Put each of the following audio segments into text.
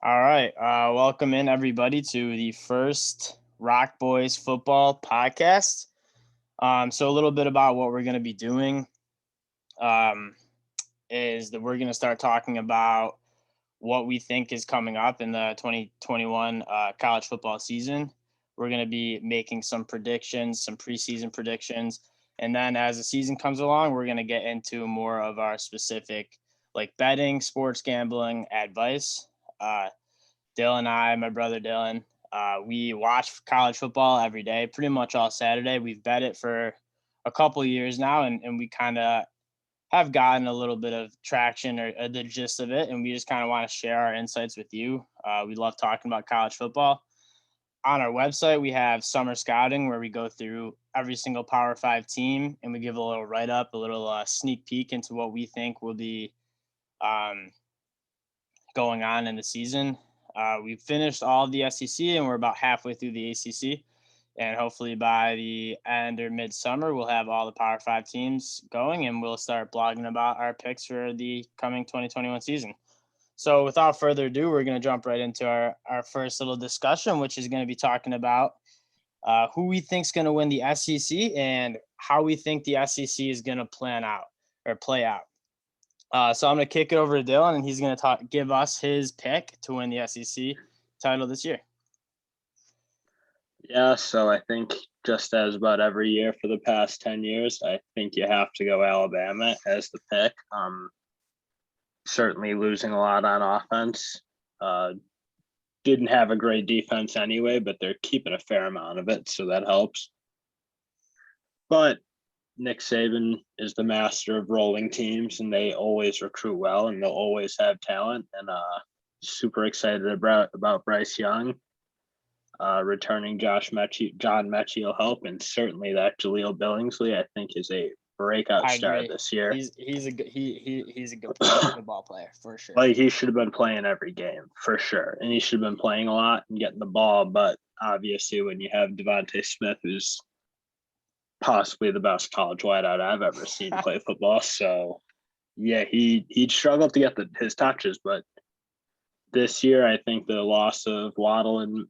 All right. Welcome in everybody to the first Rock Boys football podcast. So a little bit about what we're going to be doing um, is that we're going to start talking about what we think is coming up in the 2021 college football season. We're going to be making some predictions, some preseason predictions. And then as the season comes along, we're going to get into more of our specific like betting, sports gambling advice. Dylan and I, my brother Dylan, we watch college football every day, pretty much all Saturday. We've bet it for a couple of years now, and we kind of have gotten a little bit of traction or the gist of it, and we just kind of want to share our insights with you. We love talking about college football. On our website, we have summer scouting where we go through every single Power Five team and we give a little write up, a little sneak peek into what we think will be um, going on in the season. We've finished all of the SEC and we're about halfway through the ACC. And hopefully by the end or midsummer, we'll have all the Power Five teams going and we'll start blogging about our picks for the coming 2021 season. So without further ado, we're going to jump right into our first little discussion, which is going to be talking about who we think is going to win the SEC and how we think the SEC is going to plan out or play out. So I'm going to kick it over to Dylan, and he's going to give us his pick to win the SEC title this year. Yeah, so I think just as about every year for the past 10 years, I think you have to go Alabama as the pick. Certainly losing a lot on offense. Didn't have a great defense anyway, but they're keeping a fair amount of it, so that helps. But Nick Saban is the master of rolling teams, and they always recruit well, and they'll always have talent. And super excited about Bryce Young. Returning John Mechie will help, and certainly that Jaleel Billingsley, I think, is a breakout star this year. He's a good football player for sure. Like he should have been playing every game for sure, and he should have been playing a lot and getting the ball. But obviously, when you have Devontae Smith, who's possibly the best college wideout I've ever seen play football, so yeah, he'd struggled to get his touches, but this year, I think the loss of Waddle and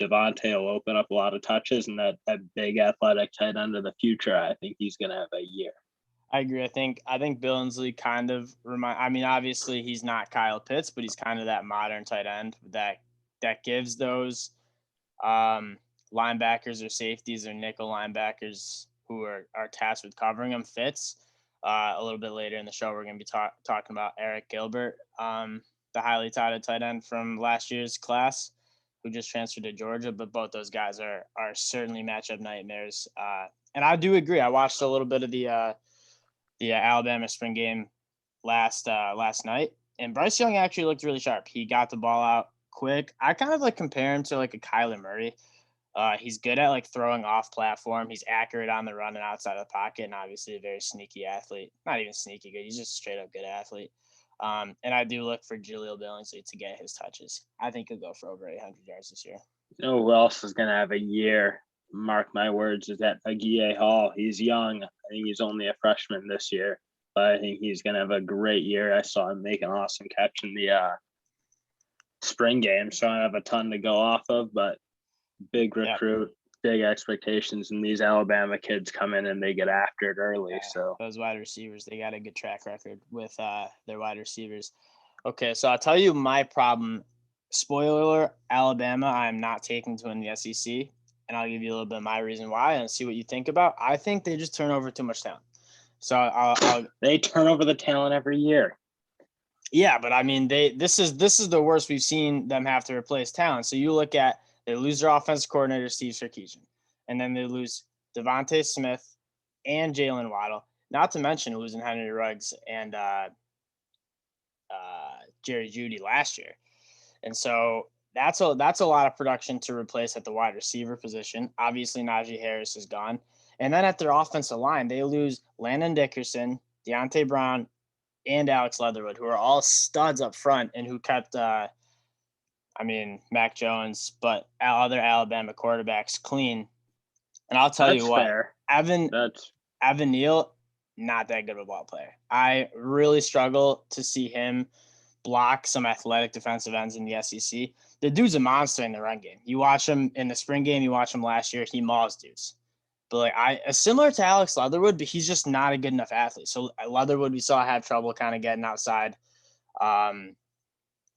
Devontae will open up a lot of touches, and that big athletic tight end of the future, I think he's going to have a year. I agree. I think Billingsley kind of obviously he's not Kyle Pitts, but he's kind of that modern tight end that gives those linebackers or safeties or nickel linebackers who are tasked with covering them fits. A little bit later in the show, we're going to be talking about Eric Gilbert. The highly touted tight end from last year's class who just transferred to Georgia, but both those guys are certainly matchup nightmares. And I do agree. I watched a little bit of the Alabama spring game last night, and Bryce Young actually looked really sharp. He got the ball out quick. I kind of like compare him to like a Kyler Murray. He's good at like throwing off platform. He's accurate on the run and outside of the pocket, and obviously a very sneaky athlete. Not even sneaky good. He's just a straight up good athlete. And I do look for Jaleel Billingsley to get his touches. I think he'll go for over 800 yards this year. You know who else is going to have a year? Mark my words, is that Aguiye Hall. He's young. I think he's only a freshman this year, but I think he's going to have a great year. I saw him make an awesome catch in the spring game, so I have a ton to go off of, but big recruit. Big expectations, and these Alabama kids come in and they get after it early. Yeah, so those wide receivers, they got a good track record with their wide receivers. Okay, so I'll tell you my problem. Spoiler alert, Alabama, I'm not taking to win the SEC, and I'll give you a little bit of my reason why and see what you think about. I think they just turn over too much talent. So they turn over the talent every year. Yeah, but I mean, this is the worst we've seen them have to replace talent. So you look at they lose their offensive coordinator, Steve Sarkisian, and then they lose Devontae Smith and Jalen Waddle, not to mention losing Henry Ruggs and Jerry Jeudy last year. And so that's a lot of production to replace at the wide receiver position. Obviously, Najee Harris is gone. And then at their offensive line, they lose Landon Dickerson, Deontay Brown, and Alex Leatherwood, who are all studs up front and who kept Mac Jones, but other Alabama quarterbacks clean. And I'll tell you what, fair. Evan Neal, not that good of a ball player. I really struggle to see him block some athletic defensive ends in the SEC. The dude's a monster in the run game. You watch him in the spring game, you watch him last year, he mauls dudes. But like similar to Alex Leatherwood, but he's just not a good enough athlete. So Leatherwood, we saw have trouble kind of getting outside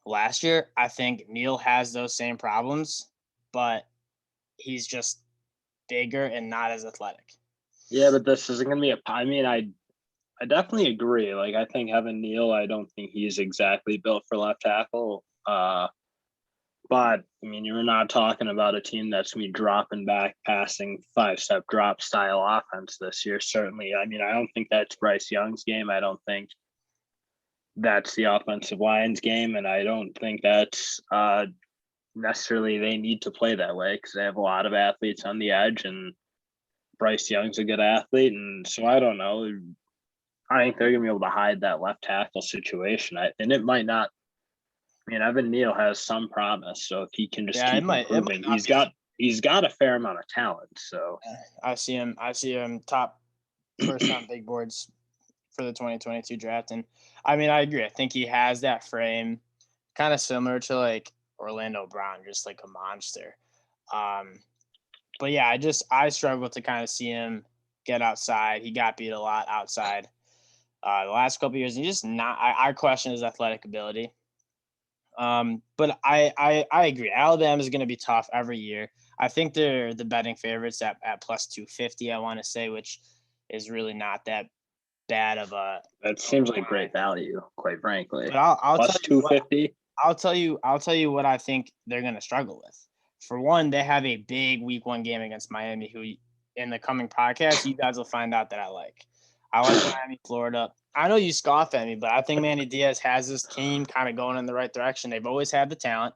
last year. I think Neal has those same problems, but he's just bigger and not as athletic. Yeah, but this isn't going to be I definitely agree. Like, I think having Neal, I don't think he's exactly built for left tackle. But I mean, you're not talking about a team that's going to be dropping back, passing 5-step drop style offense this year. Certainly. I mean, I don't think that's Bryce Young's game. I don't think that's the offensive line's game. And I don't think that's necessarily they need to play that way because they have a lot of athletes on the edge and Bryce Young's a good athlete. And so I don't know. I think they're going to be able to hide that left tackle situation. And it might not. I mean, Evan Neal has some promise, so if he can just keep improving, he's got a fair amount of talent. So I see him top first on big boards for the 2022 draft, and I mean, I agree. I think he has that frame, kind of similar to like Orlando Brown, just like a monster. But yeah, I struggle to kind of see him get outside. He got beat a lot outside the last couple of years. And he's just not. I question his athletic ability. But I agree. Alabama is going to be tough every year. I think they're the betting favorites at plus 250. I want to say, which is really not that bad of a. That seems like great value, quite frankly. But I'll plus tell you 250. I'll tell you what I think they're going to struggle with. For one, they have a big week 1 game against Miami, who in the coming podcast you guys will find out that I like. I like Miami, Florida. I know you scoff at me, but I think Manny Diaz has this team kind of going in the right direction. They've always had the talent.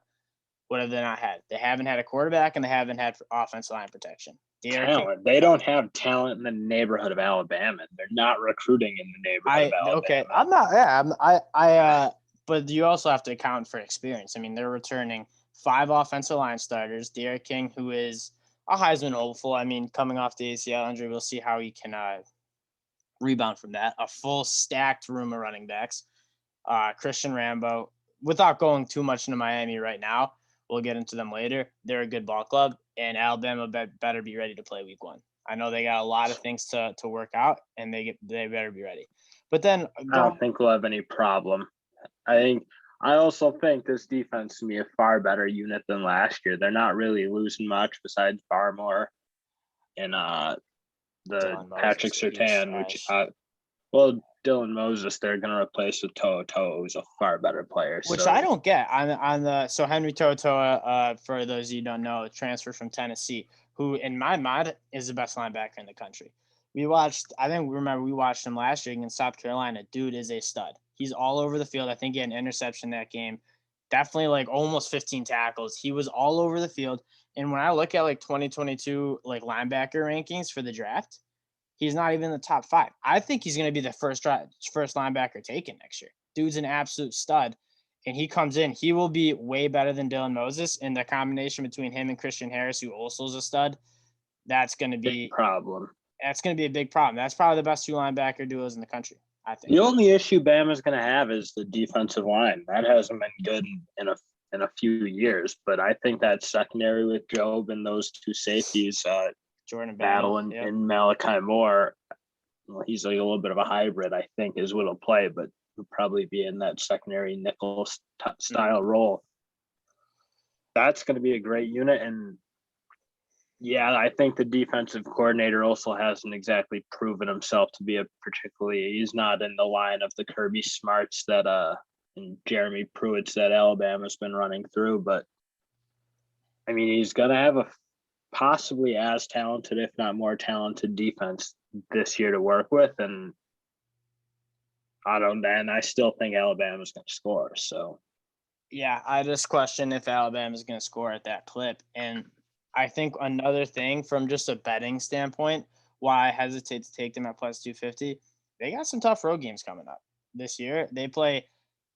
What have they not had? They haven't had a quarterback and they haven't had offensive line protection. Talent. They don't have talent in the neighborhood of Alabama. They're not recruiting in the neighborhood of Alabama. Okay, I'm not. Yeah, but you also have to account for experience. I mean, they're returning 5 offensive line starters. Derek King, who is a Heisman hopeful. I mean, coming off the ACL injury, we'll see how he can rebound from that. A full stacked room of running backs. Christian Rambo. Without going too much into Miami right now, we'll get into them later. They're a good ball club, and Alabama better be ready to play week 1. I know they got a lot of things to work out, and they better be ready. But then I don't think we'll have any problem. I also think this defense will be a far better unit than last year. They're not really losing much besides Barmore and the Patrick Surtain, which Dylan Moses they're going to replace with To'oTo'o, who's a far better player. Which I don't get so Henry To'oTo'o, for those of you who don't know, transfer from Tennessee, who in my mind is the best linebacker in the country. We watched him last year against South Carolina. Dude is a stud. He's all over the field. I think he had an interception that game. Definitely like almost 15 tackles. He was all over the field. And when I look at like 2022 like linebacker rankings for the draft, he's not even in the top 5. I think he's going to be the first linebacker taken next year. Dude's an absolute stud. And he comes in, he will be way better than Dylan Moses. And the combination between him and Christian Harris, who also is a stud, that's going to be a problem. That's going to be a big problem. That's probably the best 2 linebacker duos in the country, I think. The only issue Bama's going to have is the defensive line. That hasn't been good in a few years, but I think that secondary with Job and those 2 safeties, Jordan Battle and Malachi Moore, well, he's like a little bit of a hybrid, I think, is what he'll play, but he'll probably be in that secondary nickel style role. That's going to be a great unit. And yeah, I think the defensive coordinator also hasn't exactly proven himself to be he's not in the line of the Kirby Smarts that and Jeremy Pruitt's that Alabama's been running through. But I mean, he's going to have a possibly as talented, if not more talented defense this year to work with. And I still think Alabama's going to score. So yeah, I just question if Alabama's going to score at that clip. And I think another thing from just a betting standpoint, why I hesitate to take them at plus 250, they got some tough road games coming up this year. They play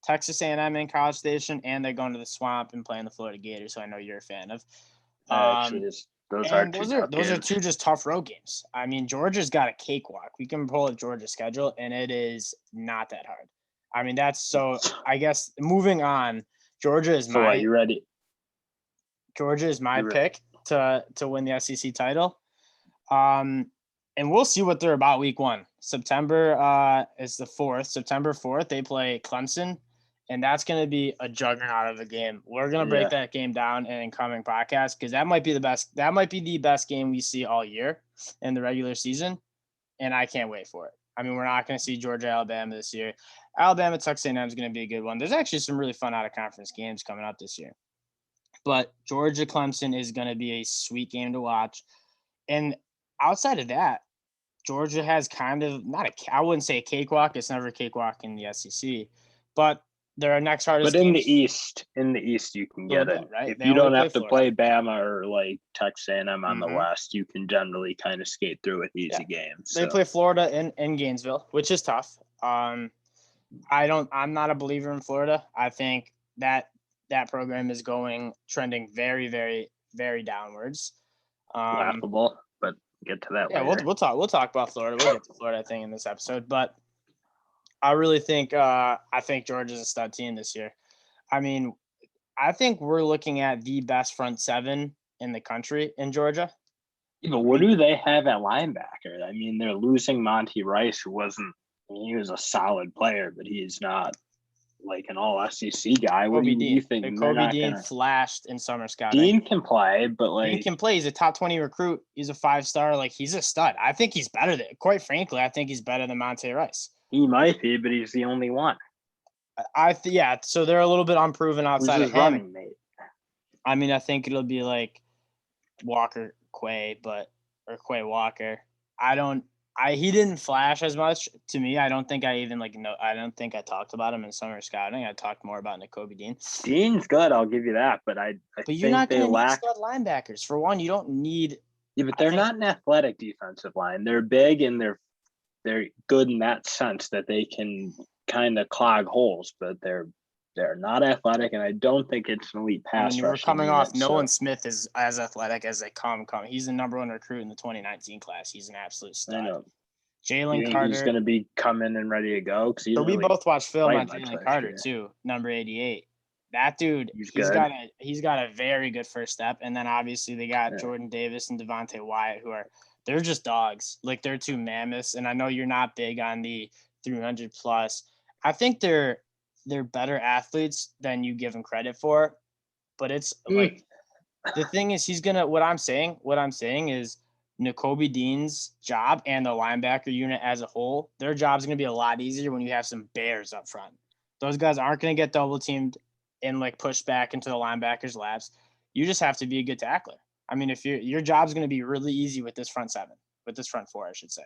Texas A&M in College Station, and they're going to the Swamp and playing the Florida Gators, who I know you're a fan of. Those are 2 just tough road games. I mean, Georgia's got a cakewalk. We can pull up Georgia's schedule, and it is not that hard. I mean, that's so. I guess moving on, Georgia is So, you ready? my pick to win the SEC title. And we'll see what they're about week 1. September is the 4th. September 4th, they play Clemson, and that's going to be a juggernaut of a game. We're going to break that game down in an incoming podcast because that might be the best. That might be the best game we see all year in the regular season, and I can't wait for it. I mean, we're not going to see Georgia, Alabama this year. Alabama, Texas A&M is going to be a good one. There's actually some really fun out-of-conference games coming up this year. But Georgia, Clemson is going to be a sweet game to watch. And outside of that, Georgia has kind of I wouldn't say a cakewalk. It's never a cakewalk in the SEC, but their next hardest. But in games, the East, you can get it. Right? If you don't have to play Bama or like Texas A&M on the West, you can generally kind of skate through with easy games. They play Florida in Gainesville, which is tough. I'm not a believer in Florida. I think that program is trending very, very, very downwards. Laughable, but get to that later. We'll talk about Florida. We'll get to Florida, I think, in this episode. But I really think Georgia's a stud team this year. I mean, I think we're looking at the best front seven in the country in Georgia. Yeah, but what do they have at linebacker? I mean, they're losing Monty Rice, who he was a solid player, but he's not like an all SEC guy. What do you think? Kobe Dean flashed in summer scouting. Dean can play, but he can play. He's a top 20 recruit. He's a 5-star. Like, he's a stud. I think he's better than. Quite frankly, I think he's better than Monty Rice. He might be, but he's the only one. So they're a little bit unproven outside of him. Running mate. I mean, I think it'll be like Walker Quay, or Quay Walker. He didn't flash as much to me. I don't think I even I don't think I talked about him in summer scouting. I talked more about Kobe Dean. Dean's good, I'll give you that, but but you're not going to need stud linebackers. For one, you don't need. Yeah, but they're not an athletic defensive line. They're big and they're good in that sense that they can kind of clog holes, but they're not athletic, and I don't think it's an elite pass rush. We're coming off Nolan Smith is as athletic as they come. He's the number 1 recruit in the 2019 class. He's an absolute stud. I know. Jalen Carter. He's going to be coming and ready to go. So we both watched film on Jalen Carter too, number 88. That dude, he's got a very good first step, and then obviously they got Jordan Davis and Devontae Wyatt, they're just dogs. Like, they're 2 mammoths, and I know you're not big on the 300 plus. I think they're better athletes than you give them credit for, but it's like the thing is what I'm saying is Kobe Dean's job and the linebacker unit as a whole, their job's going to be a lot easier when you have some bears up front. Those guys aren't going to get double teamed and pushed back into the linebackers' laps. You just have to be a good tackler. I mean, if your job's going to be really easy with this front 4, I should say.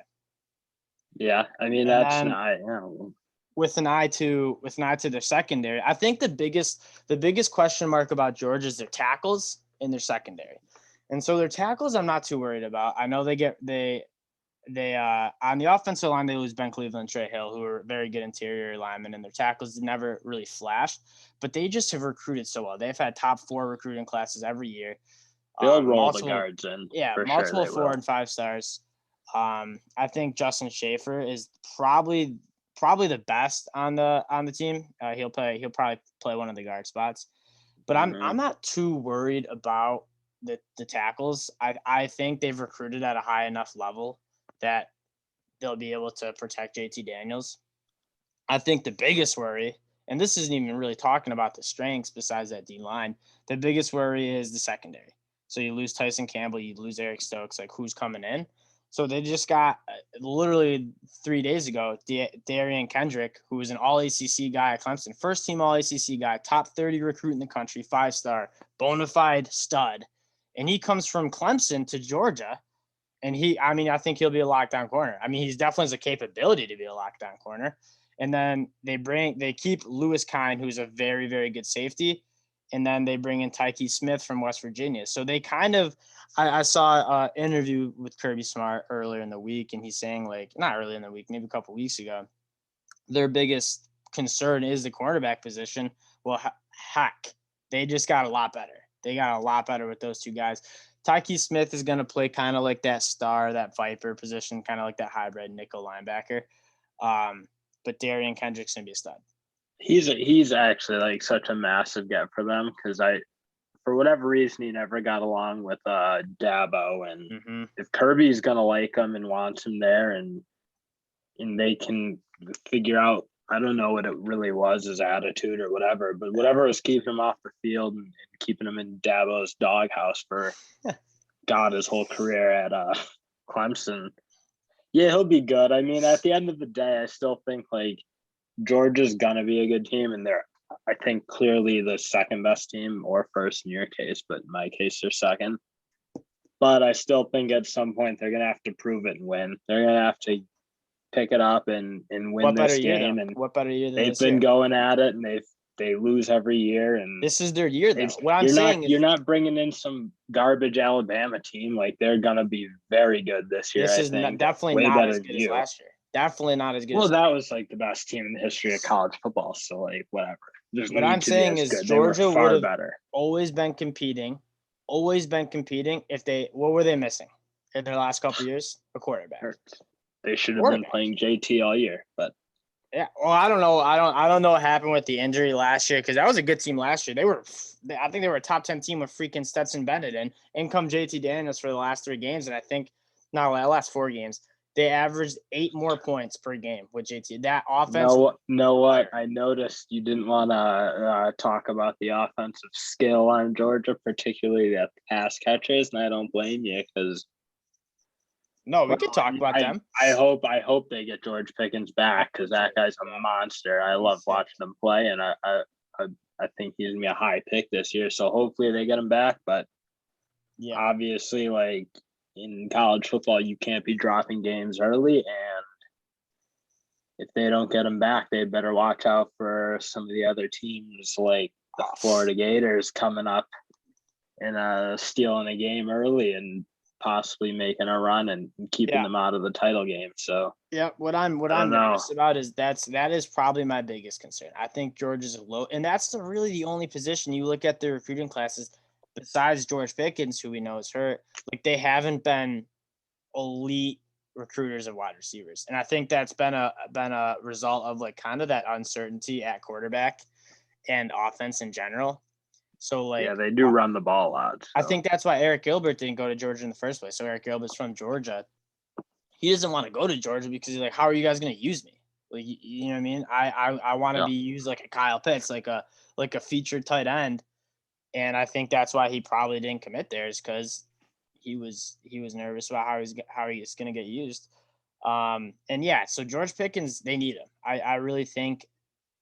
Yeah, I mean, that's not. With an eye to their secondary, I think the biggest question mark about Georgia is their tackles and their secondary. And so their tackles, I'm not too worried about. I know they on the offensive line, they lose Ben Cleveland and Trey Hill, who are very good interior linemen, and their tackles never really flashed, but they just have recruited so well. They've had top 4 recruiting classes every year. They'll roll the guards in. Yeah, multiple 4 and 5 stars. I think Justin Schaefer is probably the best on the team. He'll probably play one of the guard spots, but I'm not too worried about the tackles. I think they've recruited at a high enough level that they'll be able to protect JT Daniels. I think the biggest worry, and this isn't even really talking about the strengths besides that D line, the biggest worry is the secondary. So you lose Tyson Campbell, you lose Eric Stokes, who's coming in? So they just got literally 3 days ago, Darian Kendrick, who was an all-ACC guy at Clemson, first-team all-ACC guy, top 30 recruit in the country, 5-star, bona fide stud. And he comes from Clemson to Georgia, and I think he'll be a lockdown corner. I mean, he's definitely has the capability to be a lockdown corner. And then they keep Lewis Kine, who's a very, very good safety, and then they bring in Tyke Smith from West Virginia. So they kind of I saw an interview with Kirby Smart earlier in the week, and he's saying, not earlier in the week, maybe a couple weeks ago, their biggest concern is the cornerback position. Well, heck, they just got a lot better. They got a lot better with those 2 guys. Tyke Smith is going to play kind of like that star, that Viper position, kind of like that hybrid nickel linebacker. But Darian Kendrick's going to be a stud. He's actually like such a massive get for them because for whatever reason he never got along with Dabo, and if Kirby's gonna like him and wants him there, and they can figure out, I don't know what it really was, his attitude or whatever, but whatever was keeping him off the field and keeping him in Dabo's doghouse for God his whole career at Clemson. Yeah, he'll be good. I mean, at the end of the day, I still think like Georgia's gonna be a good team, and they're, I think, clearly the second best team, or first in your case, but in my case, they're second. But I still think at some point they're gonna have to prove it and win. They're gonna have to pick it up and win this game. And what better year than they've this been year? going at it, and they lose every year. And This is their year, though. What I'm saying is you're not bringing in some garbage Alabama team. Like, they're gonna be very good this year. this I is think definitely way not better as than good as you. last year. Definitely not as good. Well, that was like the best team in the history of college football. So like, whatever. What I'm saying is good. Georgia would have better. always been competing. If they, what were they missing in their last couple of years? A quarterback. They should have been playing JT all year, but yeah. Well, I don't know. I don't know what happened with the injury last year, because that was a good team last year. I think they were a top 10 team with freaking Stetson Bennett, and in come JT Daniels for the last 3 games, and I think not the last 4 games. They averaged 8 more points per game with JT. That offense. Know what? I noticed you didn't want to talk about the offensive skill on Georgia, particularly the pass catchers, and I don't blame you because. No, we could talk about them. I hope they get George Pickens back, because that guy's a monster. I love watching him play, and I think he's gonna be a high pick this year. So hopefully they get him back. But yeah, obviously, like in college football, you can't be dropping games early, and if they don't get him back, they better watch out for some of the other teams, like the Florida Gators, coming up and stealing a game early and possibly making a run and keeping them out of the title game. So yeah, what I'm nervous about is that is probably my biggest concern. I think Georgia's low, and that's really the only position you look at the recruiting classes besides George Pickens, who we know is hurt. Like, they haven't been elite recruiters of wide receivers, and I think that's been a result of like kind of that uncertainty at quarterback and offense in general. So like, yeah, they do run the ball a lot. So. I think that's why Eric Gilbert didn't go to Georgia in the first place. So Eric Gilbert's from Georgia. He doesn't want to go to Georgia because he's like, how are you guys going to use me? Like, you know what I mean? I want to be used like a Kyle Pitts, like a featured tight end. And I think that's why he probably didn't commit there, is because he was nervous about how he's going to get used. And yeah, so George Pickens, they need him. I really think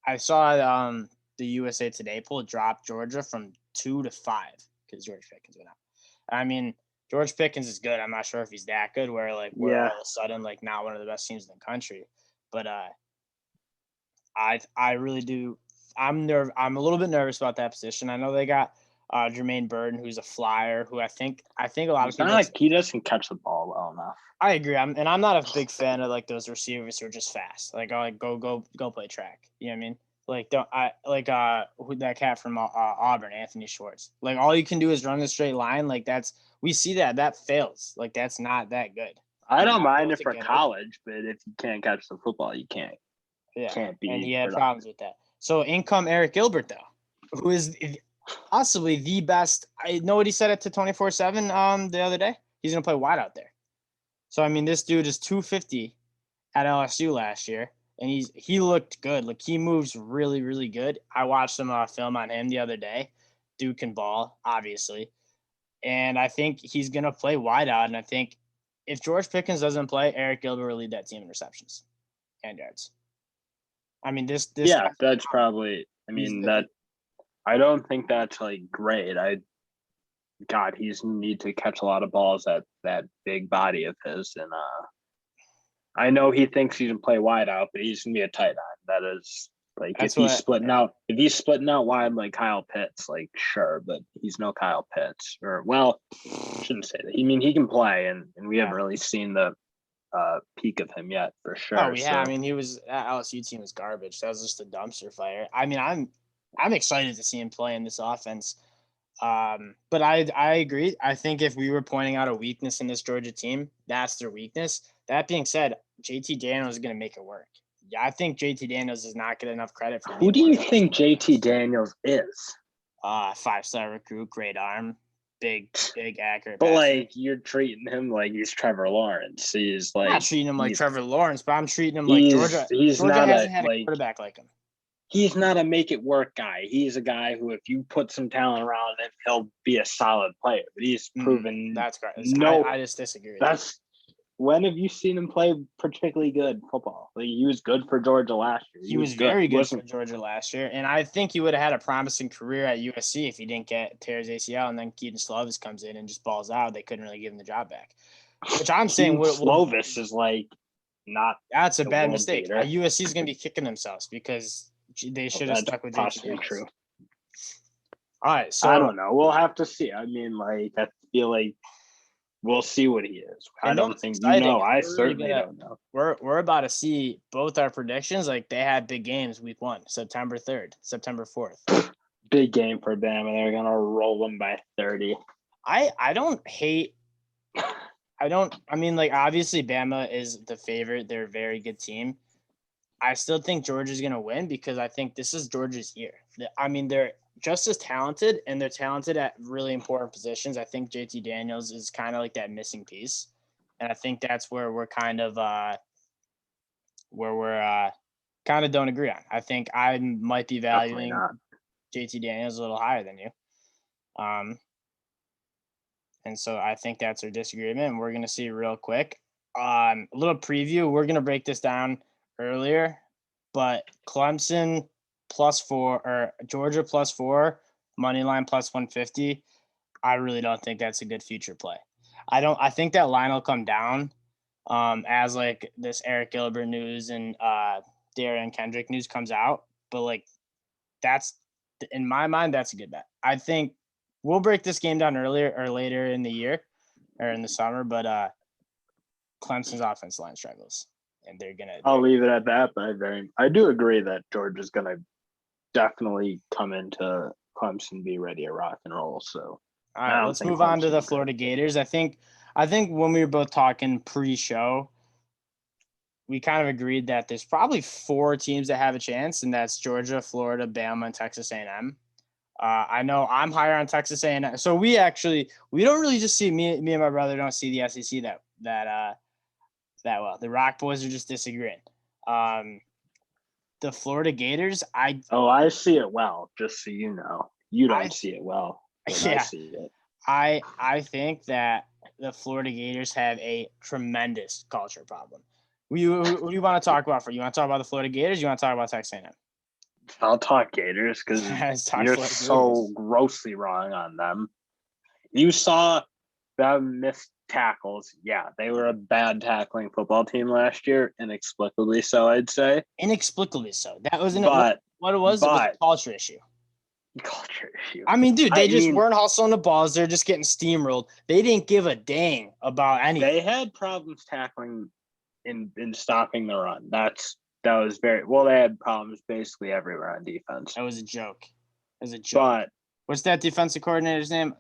I saw the USA Today poll drop Georgia from 2 to 5 because George Pickens went out. I mean, George Pickens is good. I'm not sure if he's that good where we're all of a sudden like not one of the best teams in the country. But I really do. I'm a little bit nervous about that position. I know they got Jermaine Burton, who's a flyer, who I think a lot of people. He doesn't catch the ball well enough. I agree. I'm not a big fan of like those receivers who are just fast. Like, go play track. You know what I mean? Who that cat from Auburn, Anthony Schwartz. Like, all you can do is run a straight line. Like, we see that fails. Like, that's not that good. I don't mind it for college, but if you can't catch the football, you can't. Yeah, can't be. And he had problems with that. So in come Eric Gilbert, though, who is possibly the best. I know what he said it to 24/7 the other day. He's gonna play wide out there. So I mean, this dude is 250 at LSU last year. And he looked good. Like, he moves really, really good. I watched some film on him the other day. Dude can ball, obviously. And I think he's going to play wide out. And I think if George Pickens doesn't play, Eric Gilbert will lead that team in receptions and yards. I mean, this. Yeah, that's probably. I mean, I don't think that's like great. He's need to catch a lot of balls at that big body of his, and I know he thinks he can play wide out, but he's gonna be a tight end. That is like, if he's splitting out wide like Kyle Pitts, like, sure, but he's no Kyle Pitts. Or, well, I shouldn't say that. I mean, he can play, and we haven't really seen the peak of him yet, for sure. Oh yeah, so. I mean, he was that LSU team was garbage. That was just a dumpster fire. I mean, I'm excited to see him play in this offense. But I agree. I think if we were pointing out a weakness in this Georgia team, that's their weakness. That being said, JT Daniels is going to make it work. Yeah, I think JT Daniels does not get enough credit for Who being do one you of the best think JT quarterbacks. Daniels is? 5-star recruit, great arm, big, accurate But passer. you're treating him like he's Trevor Lawrence. He's I'm not treating him like Trevor Lawrence, but I'm treating him like Georgia. he's Georgia not hasn't had a quarterback like him. he's not a make it work guy. He's a guy who, if you put some talent around him, he'll be a solid player. But he's proven that's correct. no. I just disagree. When have you seen him play particularly good football? He was good for Georgia last year. He was very good for Georgia last year, and I think he would have had a promising career at USC if he didn't tear his ACL, and then Keaton Slovis comes in and just balls out. They couldn't really give him the job back. Which I'm saying, Slovis is not. That's a bad mistake. USC is going to be kicking themselves because they should have stuck with JT. True. All right, so I don't know. We'll have to see. I mean, I feel like we'll see what he is. I don't think I certainly don't know. We're about to see both our predictions. Like, they had big games week 1, September 3rd, September 4th. Big game for Bama. They're gonna roll them by 30. I don't hate. I mean, obviously Bama is the favorite. They're a very good team. I still think Georgia's gonna win because I think this is Georgia's year. I mean, they're just as talented, and they're talented at really important positions. I think JT Daniels is kind of like that missing piece, and I think that's where we're kind of don't agree on. I think I might be valuing JT Daniels a little higher than you, and so I think that's our disagreement. And we're gonna see real quick. A little preview. We're gonna break this down earlier, but Clemson +4 or Georgia +4, money line +150. I really don't think that's a good future play. I think that line will come down as this Eric Gilbert news and Darian Kendrick news comes out. But that's, in my mind, that's a good bet. I think we'll break this game down earlier or later in the year or in the summer, but Clemson's offense line struggles. And I'll leave it at that, but I do agree that Georgia's gonna definitely come into Clemson, be ready to rock and roll. So all right, let's move on to the Florida Gators. I think when we were both talking pre-show, we kind of agreed that there's probably 4 teams that have a chance, and that's Georgia, Florida, Bama, and Texas A&M. I know I'm higher on Texas A&M. So we don't really just see me and my brother don't see the SEC that well. The Rock Boys are just disagreeing. The Florida Gators, I see it well, just so you know. You don't see it well. Yeah. I see it. I think that the Florida Gators have a tremendous culture problem. What do you want to talk about? You want to talk about the Florida Gators? Or you want to talk about Texas A&M? I'll talk Gators because you're so grossly wrong on them. You saw them miss tackles. Yeah, they were a bad tackling football team last year, inexplicably so, I'd say. Inexplicably so. That wasn't what it was. It was a culture issue. I mean, dude, they weren't hustling the balls. They're just getting steamrolled. They didn't give a dang about anything. They had problems tackling in stopping the run. That was very well. They had problems basically everywhere on defense. That was a joke. But what's that defensive coordinator's name?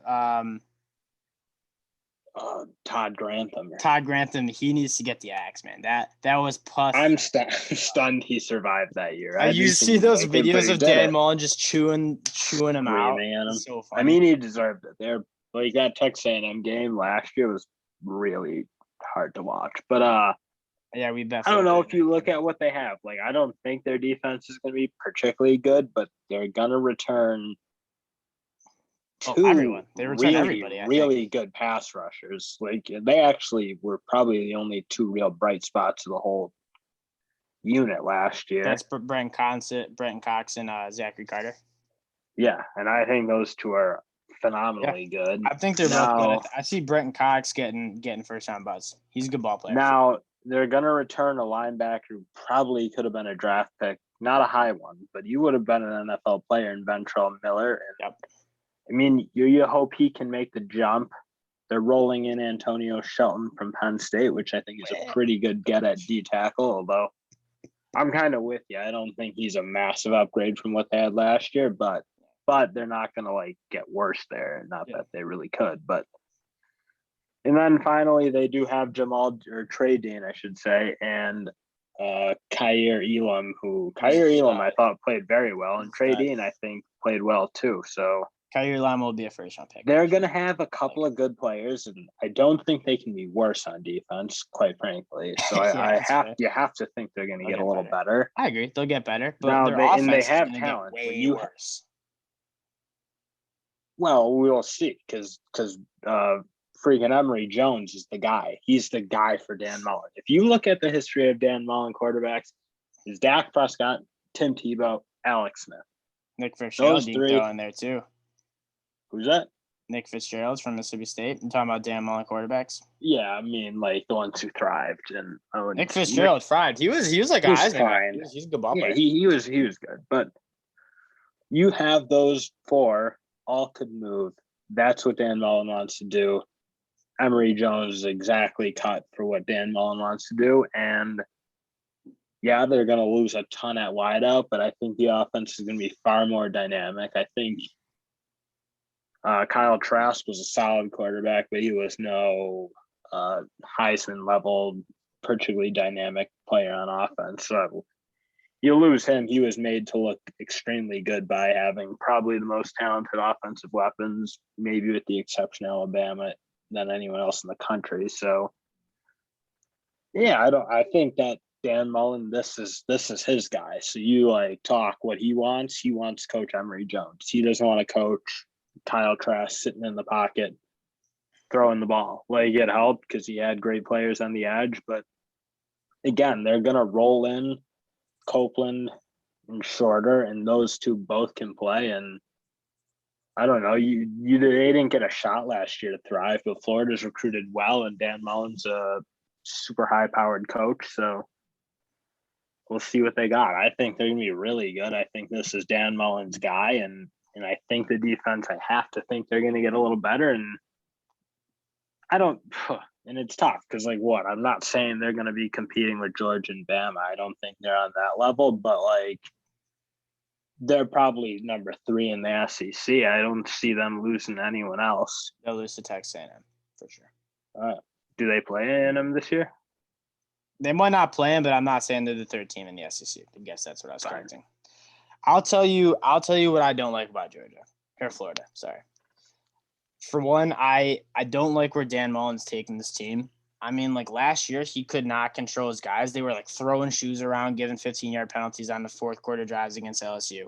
Todd Grantham. Todd Grantham. He needs to get the axe, man. That was puff. I'm stunned he survived that year. You see those videos of Dan Mullen just chewing him out. So funny. I mean, he deserved it. That Texas A&M game last year was really hard to watch. But yeah, we bet. I don't know if you look at what they have. I don't think their defense is going to be particularly good, but they're going to return everyone. They return everybody. Really good pass rushers. They actually were probably the only 2 real bright spots of the whole unit last year. That's Brenton Cox and Zachary Carter. Yeah, and I think those 2 are phenomenally good. I think they're both good. I see Brenton Cox getting first round buzz. He's a good ball player. Now they're going to return a linebacker who probably could have been a draft pick, not a high one, but you would have been an NFL player in Ventrell Miller. And I mean, you hope he can make the jump. They're rolling in Antonio Shelton from Penn State, which I think is a pretty good get at D tackle, although I'm kind of with you. I don't think he's a massive upgrade from what they had last year, but they're not going to get worse there. Not that they really could, but. And then finally, they do have Trey Dean, I should say, and Kyer Elam, I thought played very well, and Trey Dean I think played well too. So Kyer Elam will be a first round pick. They're going to have a couple of good players, and I don't think they can be worse on defense, quite frankly. So you have to think they're going to get a little better. I agree, they'll get better, but now their offense they have is talent. Get way worse. Well, we'll see, because freaking Emory Jones is the guy. He's the guy for Dan Mullen. If you look at the history of Dan Mullen quarterbacks, is Dak Prescott, Tim Tebow, Alex Smith. Nick Fitzgerald you can throw in there too. Who's that? Nick Fitzgerald's from Mississippi State. I'm talking about Dan Mullen quarterbacks. Yeah, I mean, like the ones who thrived. And Nick Fitzgerald thrived. He was like a Heisman guy. He's a good ball player. He was good. But you have those four, all could move. That's what Dan Mullen wants to do. Emory Jones is exactly cut for what Dan Mullen wants to do. And yeah, they're going to lose a ton at wideout, but I think the offense is going to be far more dynamic. I think Kyle Trask was a solid quarterback, but he was no Heisman level, particularly dynamic player on offense. So you lose him. He was made to look extremely good by having probably the most talented offensive weapons, maybe with the exception of Alabama, than anyone else in the country. So yeah, I think that Dan Mullen, this is his guy. So you talk what he wants. He wants Coach Emory Jones. He doesn't want to coach Kyle Trask sitting in the pocket, throwing the ball. He get help because he had great players on the edge. But again, they're going to roll in Copeland and Shorter, and those two both can play. And I don't know, they didn't get a shot last year to thrive, but Florida's recruited well, and Dan Mullen's a super high-powered coach. So we'll see what they got. I think they're going to be really good. I think this is Dan Mullen's guy, and I think the defense, I have to think they're going to get a little better. And and it's tough because, I'm not saying they're going to be competing with Georgia and Bama. I don't think they're on that level, but, they're probably number 3 in the SEC. I don't see them losing to anyone else. They'll lose to Texas A&M, for sure. Do they play A&M this year? They might not play him, but I'm not saying they're the 3rd team in the SEC. I guess that's what I was expecting. I'll tell you what I don't like about Georgia or Florida. Sorry. For one, I don't like where Dan Mullen's taking this team. I mean, last year, he could not control his guys. They were throwing shoes around, giving 15-yard penalties on the fourth quarter drives against LSU.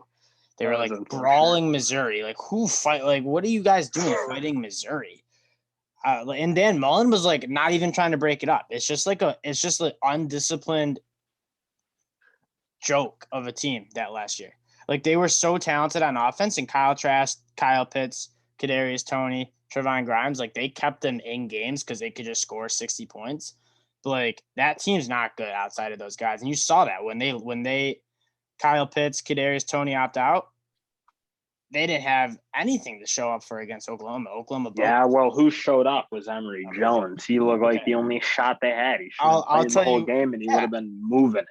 They were brawling Missouri. What are you guys doing fighting Missouri? And Dan Mullen was not even trying to break it up. It's just an undisciplined joke of a team that last year. They were so talented on offense, and Kyle Trask, Kyle Pitts, Kadarius Toney, Trevon Grimes, they kept them in games because they could just score 60 points. But that team's not good outside of those guys. And you saw that when they Kyle Pitts, Kadarius Toney opt out, they didn't have anything to show up for against Oklahoma. Yeah, well, who showed up was Emory Jones. He looked like the only shot they had. He should have played the whole game, and he would have been moving it.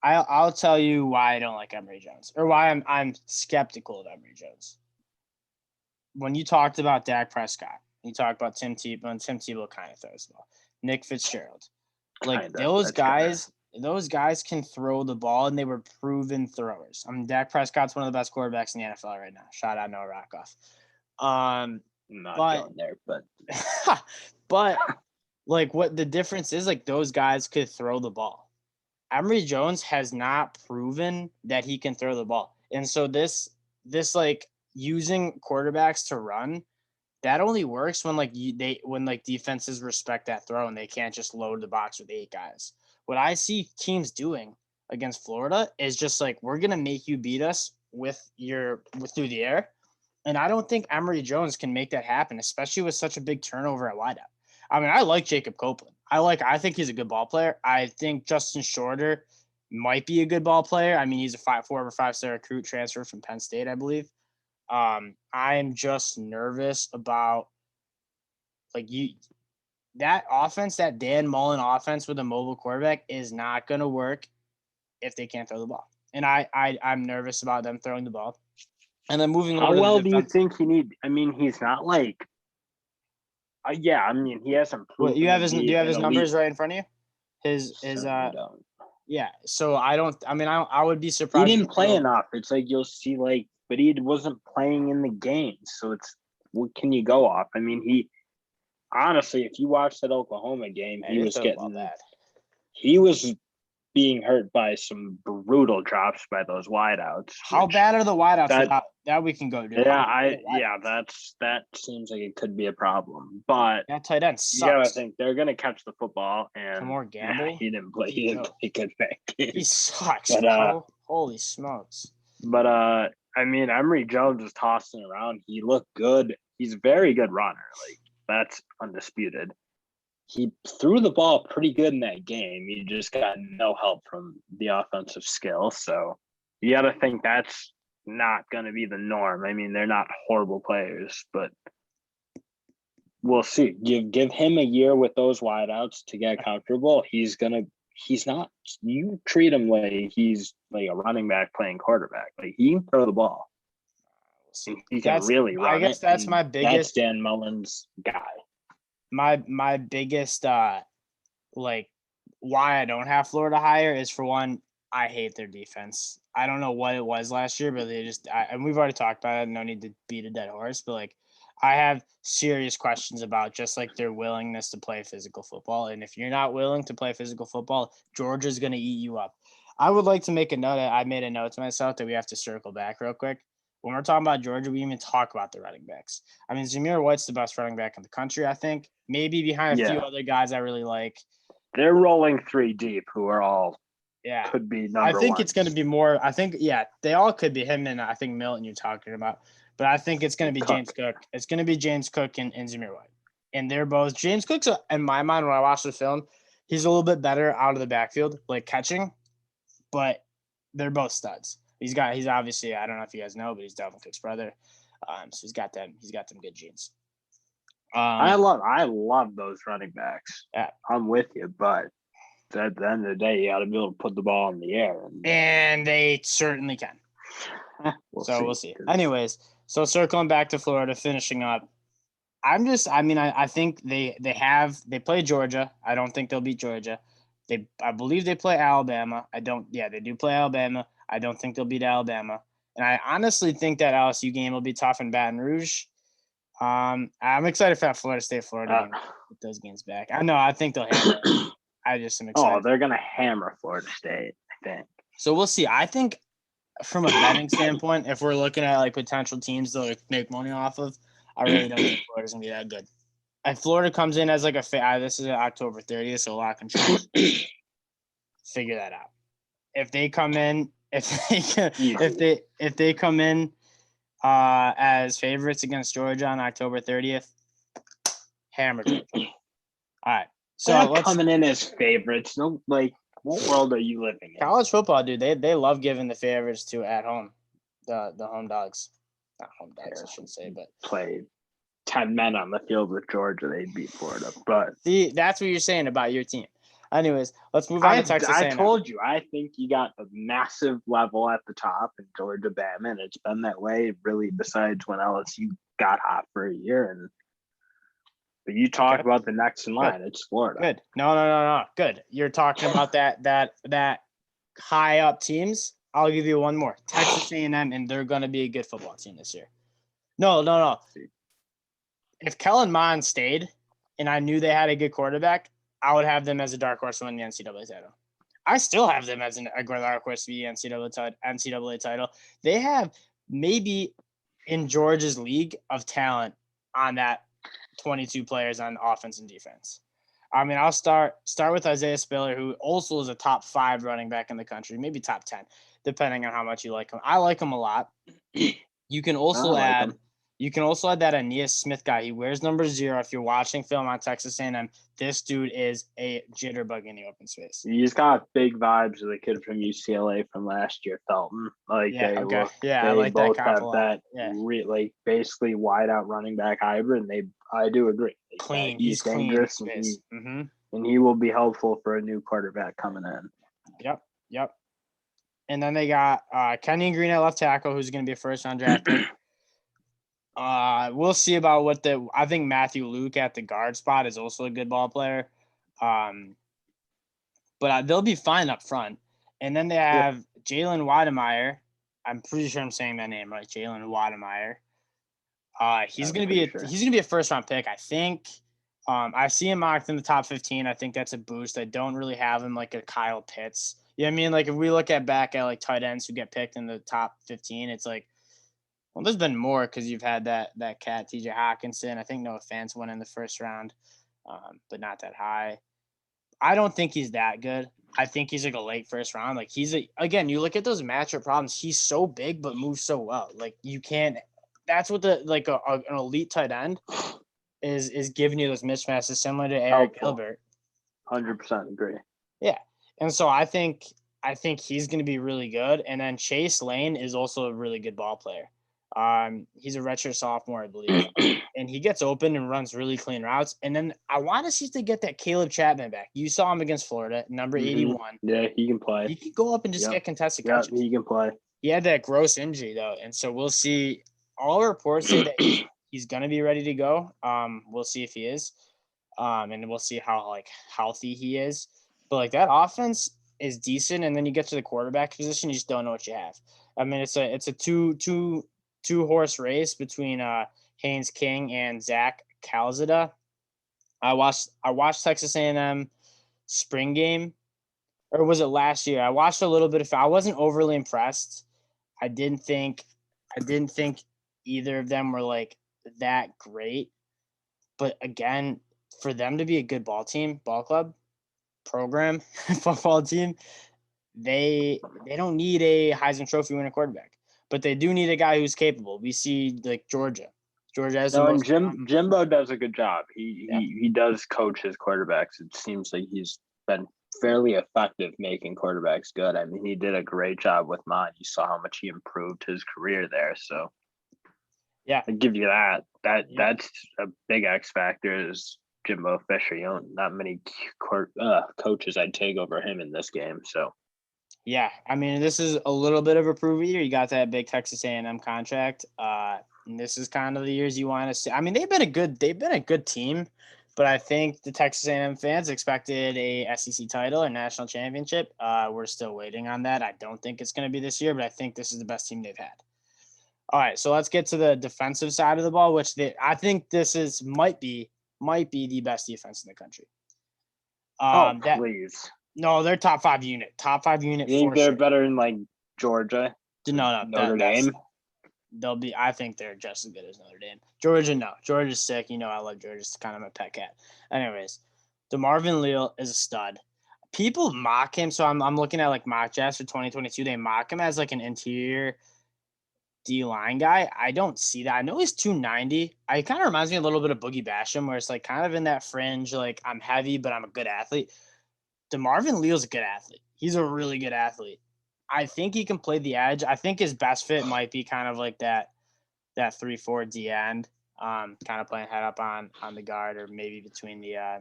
I'll tell you why I don't like Emory Jones, or why I'm skeptical of Emory Jones. When you talked about Dak Prescott, you talked about Tim Tebow, and Tim Tebow kind of throws the ball. Nick Fitzgerald. Those guys can throw the ball, and they were proven throwers. I mean, Dak Prescott's one of the best quarterbacks in the NFL right now. Shout out Noah Rockoff. Not going there, but but what the difference is, those guys could throw the ball. Emory Jones has not proven that he can throw the ball, and so this using quarterbacks to run, that only works when defenses respect that throw and they can't just load the box with 8 guys. What I see teams doing against Florida is just we're gonna make you beat us through the air, and I don't think Emory Jones can make that happen, especially with such a big turnover at wideout. I mean, I like Jacob Copeland. I think he's a good ball player. I think Justin Shorter might be a good ball player. I mean, he's a 5-star recruit transfer from Penn State, I believe. I'm just nervous about that offense, that Dan Mullen offense with a mobile quarterback is not going to work if they can't throw the ball. And I'm nervous about them throwing the ball. And then moving over. How well do you think he need? I mean, he's not he hasn't proven. Do you have his numbers right in front of you? His Yeah. So I would be He surprised. didn't play enough. It's like you'll see, like, but he wasn't playing in the game. So it's what can you go off? I mean, he honestly, if you watch that Oklahoma game, He he was being hurt by some brutal drops by those wideouts. How bad are the wideouts? That we can go do. That seems like it could be a problem. But that tight end sucks. Yeah, I think they're gonna catch the football, and more gamble. He didn't play good back. He sucks. But, holy smokes! But I mean, Emory Jones is tossing around. He looked good. He's a very good runner. Like, that's undisputed. He threw the ball pretty good in that game. He just got no help from the offensive skill. So you got to think that's not going to be the norm. I mean, they're not horrible players, but we'll see. Give him a year with those wideouts to get comfortable. He's not. You treat him like he's like a running back playing quarterback. Like, he can throw the ball. He can really run. I guess that's my biggest. That's Dan Mullen's guy. My biggest why I don't have Florida higher is, for one, I hate their defense. I don't know what it was last year, but and we've already talked about it. No need to beat a dead horse, but like, I have serious questions about just like their willingness to play physical football. And if you're not willing to play physical football, Georgia's going to eat you up. I would like to make a note. I made a note to myself that we have to circle back real quick. When we're talking about Georgia, we even talk about the running backs. I mean, Zamir White's the best running back in the country, I think. Maybe behind a few other guys I really like. They're rolling 3 deep, who are all could be number one. I think it's going to be more. I think, they all could be him and I think Milton you're talking about. But I think it's going to be James Cook. It's going to be James Cook and Zamir White. And they're both – James Cook's, in my mind, when I watch the film, he's a little bit better out of the backfield, like catching. But they're both studs. He's obviously, I don't know if you guys know, but he's Dalvin Cook's brother. So he's got them good genes. I love those running backs. Yeah. I'm with you, but at the end of the day, you got to be able to put the ball in the air. And they certainly can. We'll see. Anyways, so circling back to Florida, finishing up. I think they play Georgia. I don't think they'll beat Georgia. I believe they play Alabama. They do play Alabama. I don't think they'll beat Alabama. And I honestly think that LSU game will be tough in Baton Rouge. I'm excited for that Florida game. Get those games back. I know. I think they'll hammer it. I just am excited. Oh, they're going to hammer Florida State, I think. So we'll see. I think from a betting standpoint, if we're looking at like potential teams to like make money off of, I really don't think Florida's going to be that good. If Florida comes in as like this is October 30th, so a lot can change. Figure that out. If they come in, if they come in as favorites against Georgia on October 30th, hammer Georgia. All right. So coming in as favorites. No, like, what world are you living in? College football, dude. They love giving the favorites to at home, the home dogs. Not home dogs, I shouldn't say, but played 10 men on the field with Georgia, they'd beat Florida. But see, that's what you're saying about your team. Anyways, let's move on to Texas A&M. I told you, I think you got a massive level at the top in Georgia, Bama, and it's been that way really besides when LSU got hot for a year. But you talk about the next in line, it's Florida. Good. No. Good. You're talking about that high up teams. I'll give you one more. Texas A&M, and they're going to be a good football team this year. No. If Kellen Mond stayed and I knew they had a good quarterback, I would have them as a dark horse to win the NCAA title. I still have them as a dark horse to be NCAA title. They have maybe in Georgia's league of talent on that 22 players on offense and defense. I mean, I'll start with Isaiah Spiller, who also is a top 5 running back in the country, maybe top 10, depending on how much you like him. I like him a lot. You can also add that Aeneas Smith guy. He wears number 0. If you're watching film on Texas A&M, this dude is a jitterbug in the open space. He's got big vibes of the kid from UCLA from last year, Felton. I like both that have that like basically wide out running back hybrid, and I do agree. Clean. He's dangerous, and he will be helpful for a new quarterback coming in. Yep. And then they got Kenyon Green at left tackle, who's going to be a first-round draft pick. We'll see about I think Matthew Luke at the guard spot is also a good ball player. But they'll be fine up front. And then they have Jalen Wademeyer. I'm pretty sure I'm saying that name right, Jalen Wademeyer. He's gonna be a first round pick, I think. I see him mocked in the top 15. I think that's a boost. I don't really have him like a Kyle Pitts. Yeah, I mean, like if we look back at like tight ends who get picked in the top 15, it's like, well, there's been more because you've had that cat TJ Hawkinson. I think Noah Fant went in the first round, but not that high. I don't think he's that good. I think he's like a late first round. Like again, you look at those matchup problems. He's so big but moves so well. Like you can't. That's what an elite tight end is giving you those mismatches similar to Eric Gilbert. 100% agree. Yeah, and so I think he's going to be really good. And then Chase Lane is also a really good ball player. He's a redshirt sophomore, I believe, and he gets open and runs really clean routes. And then I want to see if they get that Caleb Chapman back. You saw him against Florida, number 81. Yeah, he can play. He could go up and just get contested catches. Yeah, he can play. He had that gross injury though, and so we'll see. All reports say that he's going to be ready to go. We'll see if he is, and we'll see how like healthy he is. But like that offense is decent, and then you get to the quarterback position, you just don't know what you have. I mean, it's a two horse race between Haynes King and Zach Calzada. I watched Texas A&M spring game, or was it last year? I watched a little bit of. I wasn't overly impressed. I didn't think either of them were like that great. But again, for them to be a good ball club, program, football team, they don't need a Heisman Trophy winning quarterback, but they do need a guy who's capable. We see like Georgia has and Jimbo does a good job. He does coach his quarterbacks. It seems like he's been fairly effective making quarterbacks good. I mean, he did a great job with mine. You saw how much he improved his career there. So yeah, I give you that. That's a big X factor is Jimbo Fisher. You know, not many coaches I'd take over him in this game. So yeah, I mean, this is a little bit of a prove year. You got that big Texas A&M contract. And this is kind of the years you want to see. I mean, they've been a good team, but I think the Texas A&M fans expected a SEC title or national championship. We're still waiting on that. I don't think it's going to be this year, but I think this is the best team they've had. All right, so let's get to the defensive side of the ball, which I think this might be the best defense in the country. Please. No, they're top five unit. You think they're better than like Georgia? No, Notre Dame. They'll be. I think they're just as good as Notre Dame. Georgia, no. Georgia's sick. You know, I love Georgia. It's kind of my pet cat. Anyways, DeMarvin Leal is a stud. People mock him, so I'm looking at like mock drafts for 2022. They mock him as like an interior D-line guy. I don't see that. I know he's 290. It kind of reminds me a little bit of Boogie Basham, where it's like kind of in that fringe, like I'm heavy, but I'm a good athlete. DeMarvin Leal's a good athlete. He's a really good athlete. I think he can play the edge. I think his best fit might be kind of like that 3-4 D end, kind of playing head up on the guard or maybe between the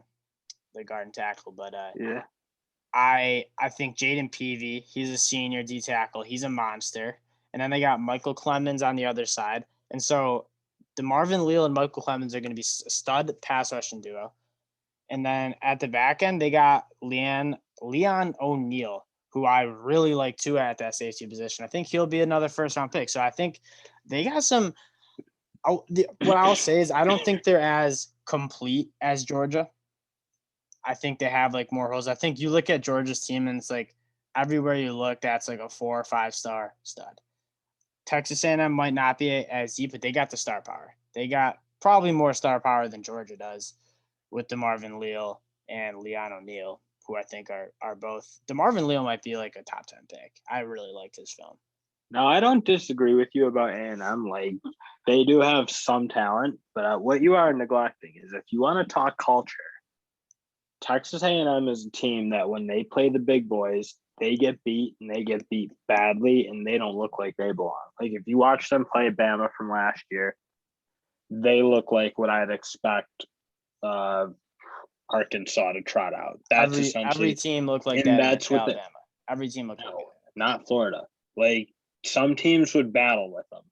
guard and tackle. But yeah, I think Jaden Peavy, he's a senior D tackle. He's a monster. And then they got Michael Clemens on the other side. And so DeMarvin Leal and Michael Clemens are going to be a stud pass rushing duo. And then at the back end, they got Leon O'Neal, who I really like too at that safety position. I think he'll be another first round pick. So I think they got some. What I'll say is I don't think they're as complete as Georgia. I think they have like more holes. I think you look at Georgia's team and it's like everywhere you look, that's like a 4 or 5 star stud. Texas A&M might not be as deep, but they got the star power. They got probably more star power than Georgia does with DeMarvin Leal and Leon O'Neal, who I think are both. DeMarvin Leal might be like a top 10 pick. I really liked his film. No, I don't disagree with you about A&M. Like, they do have some talent, but what you are neglecting is if you want to talk culture, Texas A&M is a team that when they play the big boys, they get beat and they get beat badly and they don't look like they belong. Like if you watch them play Bama from last year, they look like what I'd expect Arkansas to trot out. That's essentially every team looked like and that. That's what Alabama. Every team looked like that. Not Florida. Like some teams would battle with them.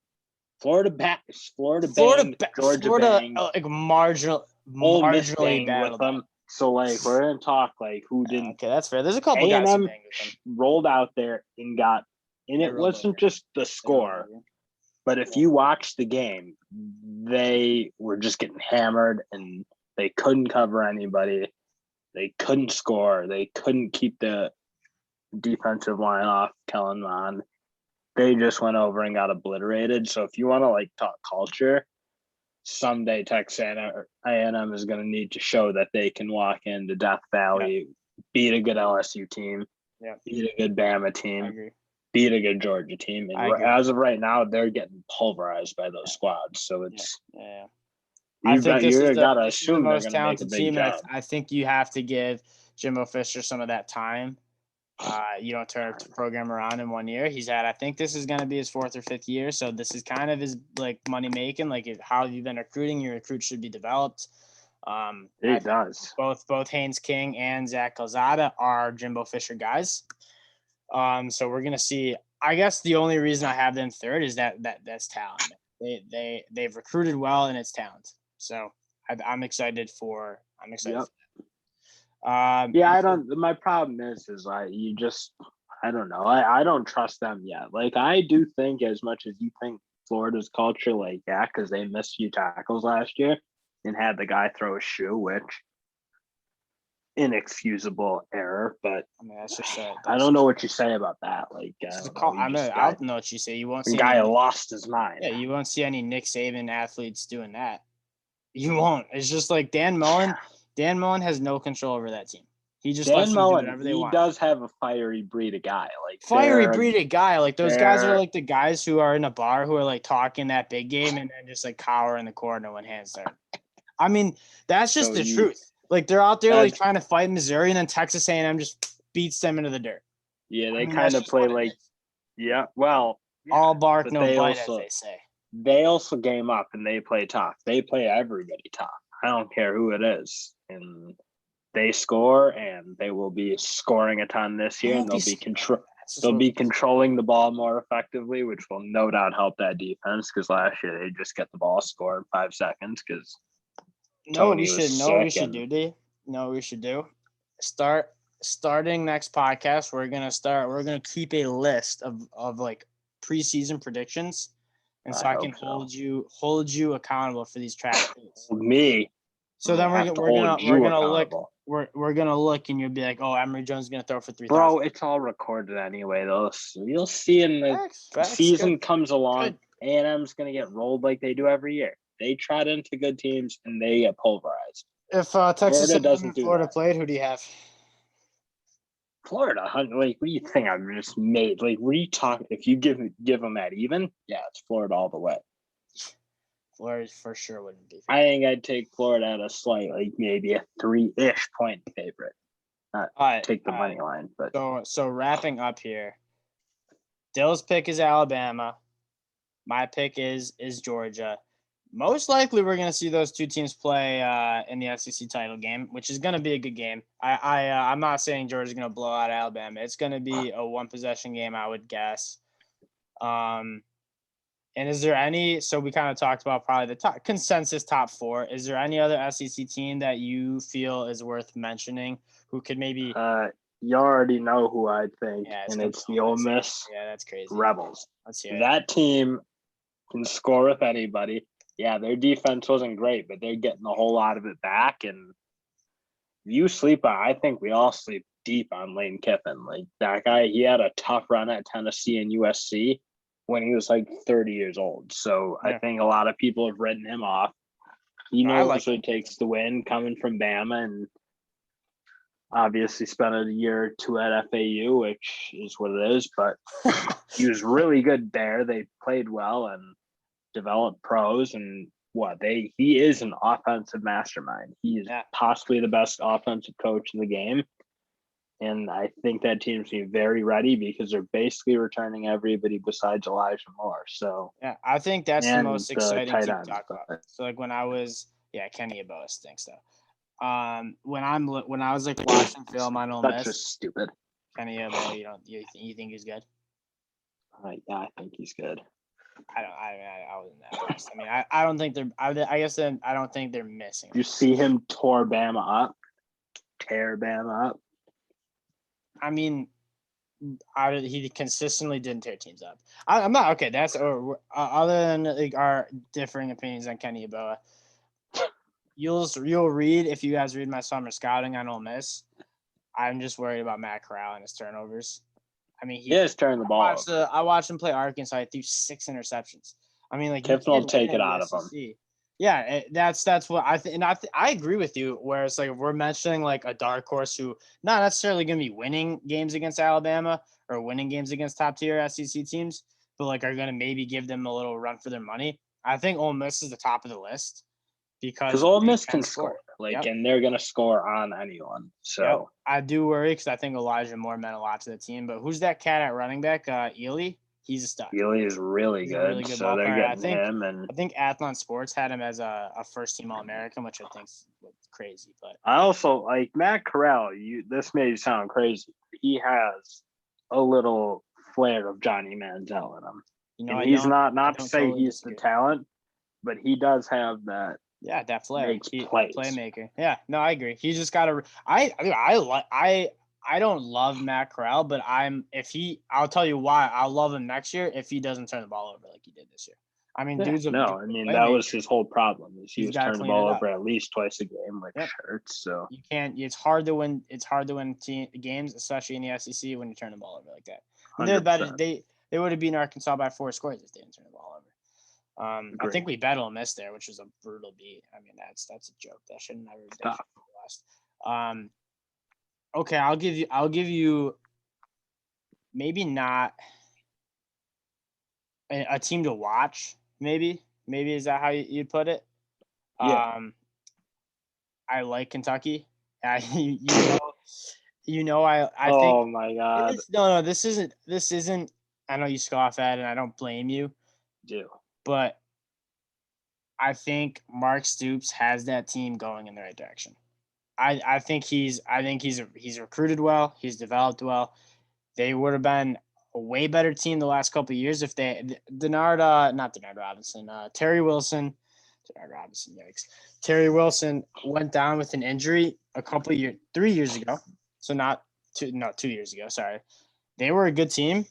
Florida, Georgia, like marginally battle with them. So like we're gonna talk like who didn't. Okay, that's fair. There's a couple guys who A&M banged with rolled out there and got, and They it rolled wasn't over. just the They rolled score, over. but if you watch the game, they were just getting hammered and they couldn't cover anybody. They couldn't score. They couldn't keep the defensive line off Kellen Mond. They just went over and got obliterated. So if you want to like talk culture, someday Texas A&M is going to need to show that they can walk into Death Valley, beat a good LSU team, beat a good Bama team, beat a good Georgia team. And as of right now, they're getting pulverized by those squads. So it's I think this is the assume most they're going to talented make a big team. job. I think you have to give Jimbo Fisher some of that time. You don't turn a program around in 1 year. I think this is going to be his 4th or 5th year. So this is kind of his like money making. Like how you've been recruiting, your recruit should be developed. It does. Both Haynes King and Zach Calzada are Jimbo Fisher guys. So we're gonna see. I guess the only reason I have them 3rd is that's talent. They've recruited well and it's talent. So I'm excited for. Yep. For My problem is I don't know. I don't trust them yet. Like I do think as much as you think Florida's culture, like because they missed a few tackles last year and had the guy throw a shoe, which inexcusable error. But that's just I don't know what you say about that. Like I don't know what you say. You won't see the guy lost his mind. Yeah, you won't see any Nick Saban athletes doing that. You won't. It's just like Dan Mullen. Dan Mullen has no control over that team. He just lets them do whatever they want. He does have a fiery breed of guy. Like Like those guys are like the guys who are in a bar who are like talking that big game and then just like cower in the corner when hands start. I mean, that's just the truth. Like they're out there like trying to fight Missouri and then Texas A&M just beats them into the dirt. Yeah, they kind of play like all bark, no bite, as they say. They also game up and they play tough. They play everybody tough. I don't care who it is. And they score and they will be scoring a ton this year and they'll be controlling the ball more effectively, which will no doubt help that defense because last year they just get the ball scored in 5 seconds because we should do. Starting next podcast, we're gonna keep a list of like preseason predictions. And so I can hold you accountable for these trash dates. Me. So then we're gonna look and you'll be like, oh, Emory Jones is gonna throw for 3,000. Bro, it's all recorded anyway, though. So you'll see in the season comes along, A&M's gonna get rolled like they do every year. They trot into good teams and they get pulverized. If Texas and Florida played, who do you have? Florida, like, what do you think I've just made? Like, what are you talking? If you give them that even, it's Florida all the way. Florida for sure wouldn't be. I think I'd take Florida at a slight, like maybe a 3-ish point favorite. Take the money line, but so wrapping up here. Dill's pick is Alabama. My pick is Georgia. Most likely, we're going to see those two teams play in the SEC title game, which is going to be a good game. I'm not saying Georgia's going to blow out Alabama. It's going to be a one-possession game, I would guess. And is there any – so we kind of talked about probably the consensus top 4. Is there any other SEC team that you feel is worth mentioning who could maybe you already know who I think, and it's the Ole Miss that's crazy. Rebels. Let's hear it. That team can score with anybody. Yeah, their defense wasn't great, but they're getting a whole lot of it back. And I think we all sleep deep on Lane Kiffin. Like that guy, he had a tough run at Tennessee and USC when he was like 30 years old. So I think a lot of people have written him off. He knows what it takes to win coming from Bama and obviously spent a year or 2 at FAU, which is what it is. But he was really good there. They played well and developed pros and he is an offensive mastermind. He is possibly the best offensive coach in the game. And I think that team's being very ready because they're basically returning everybody besides Elijah Moore. So I think that's the most exciting team to talk about. So like when I was Kenny Yeboah stinks though. When I was like watching film on Ole Miss, that's just stupid. Kenny Yeboah, you think he's good? Yeah, I think he's good. I wasn't that impressed. I mean, I don't think they're. I guess then I don't think they're missing. You see him tore Bama up. tear Bama up? I mean, he consistently didn't tear teams up. I'm not okay. That's other than like our differing opinions on Kenny Yeboah. You'll read if you guys read my summer scouting on Ole Miss. I'm just worried about Matt Corral and his turnovers. I mean, he has turned the ball over. I watched him play Arkansas. He threw 6 interceptions. I mean, like Kiffin will take it out of him. Yeah, that's what I think, and I agree with you. Where it's like we're mentioning like a dark horse who not necessarily going to be winning games against Alabama or winning games against top tier SEC teams, but like are going to maybe give them a little run for their money. I think Ole Miss is the top of the list because Ole Miss can score, and they're going to score on anyone. So I do worry because I think Elijah Moore meant a lot to the team. But who's that cat at running back? Ely. He's a stud. Ely is really good. So they're getting him, and I think Athlon Sports had him as a first team All-American, which I think's crazy. But I also like Matt Corral. This may sound crazy. He has a little flair of Johnny Manziel in him. And he's not to say he's the talent, but he does have that. Yeah, that flair. Playmaker. Yeah, no, I agree. He's just got to. I don't love Matt Corral, but I'll tell you why I'll love him next year if he doesn't turn the ball over like he did this year. I mean, that was his whole problem. He was turning the ball over at least twice a game, which hurts. So you can't. It's hard to win. It's hard to win games, especially in the SEC, when you turn the ball over like that. They would have beaten Arkansas by 4 scores if they didn't turn the ball over. I think we bet Ole Miss there, which was a brutal beat. I mean, that's a joke. That should never be lost. Okay, I'll give you maybe not a team to watch. Maybe is that how you'd put it? Yeah. I like Kentucky. I think. Oh my God! No, this isn't. I know you scoff at it, and I don't blame you. But I think Mark Stoops has that team going in the right direction. I think he's recruited well. He's developed well. They would have been a way better team the last couple of years if they Terry Wilson. Yikes. Terry Wilson went down with an injury 3 years ago. So 2 years ago. Sorry. They were a good team.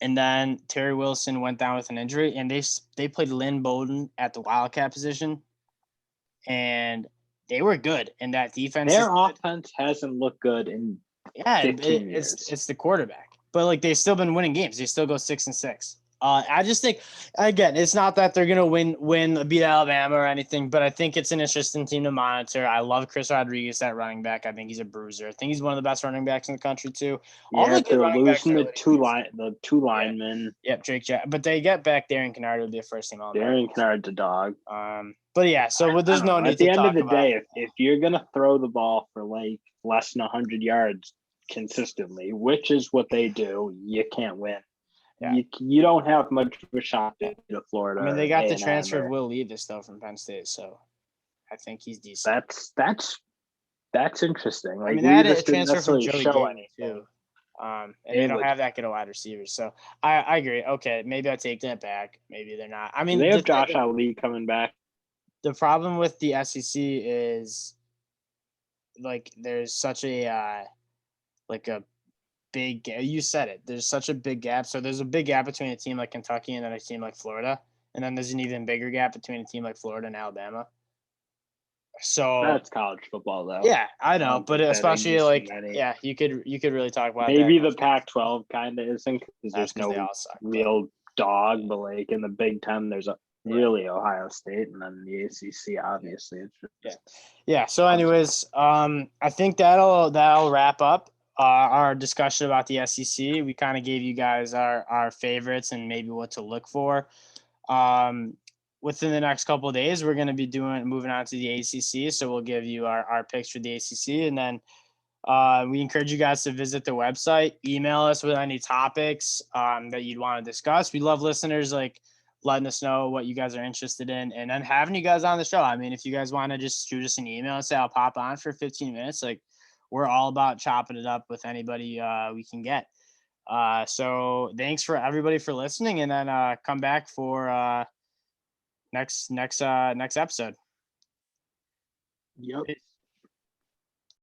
And then Terry Wilson went down with an injury, and they played Lynn Bowden at the Wildcat position, and they were good. And that defense, their offense hasn't looked good in 15 years. It's the quarterback, but like they've still been winning games. They still go 6-6. I just think, again, it's not that they're gonna beat Alabama or anything, but I think it's an interesting team to monitor. I love Chris Rodriguez at running back. I think he's a bruiser. I think he's one of the best running backs in the country too. They're losing the two linemen. Yep, Drake Jack. But they get back Darren Kennard would be a first team All-American. Darren Kennard's a dog. But yeah, so there's no need at the end of the day, if you're gonna throw the ball for like less than 100 yards consistently, which is what they do, you can't win. Yeah. You don't have much of a shot to Florida. I mean, they got the transfer of Will Levis though from Penn State, so I think he's decent. That's interesting. Like, I mean, they had a transfer from Joey Gates too. And they don't have that good a wide receivers, so I agree. Okay, maybe I take that back. Maybe they're not. I mean, they have Josh Ali coming back. The problem with the SEC is like there's such a big gap. You said it. There's such a big gap. So there's a big gap between a team like Kentucky and then a team like Florida. And then there's an even bigger gap between a team like Florida and Alabama. So that's college football though. Yeah, I know. But especially you could really talk about maybe the Pac-12 kind of isn't because there's no real dog, but like in the Big Ten, there's really Ohio State, and then the ACC, obviously. It's just So anyways, I think that'll wrap up our discussion about the SEC. We kind of gave you guys our favorites and maybe what to look for. Within the next couple of days, we're going to be moving on to the ACC. So we'll give you our picks for the ACC. And then we encourage you guys to visit the website, email us with any topics that you'd want to discuss. We love listeners like letting us know what you guys are interested in and then having you guys on the show. I mean, if you guys want to just shoot us an email and say, I'll pop on for 15 minutes, like, we're all about chopping it up with anybody we can get. So thanks for everybody for listening, and then come back for next episode. Yep.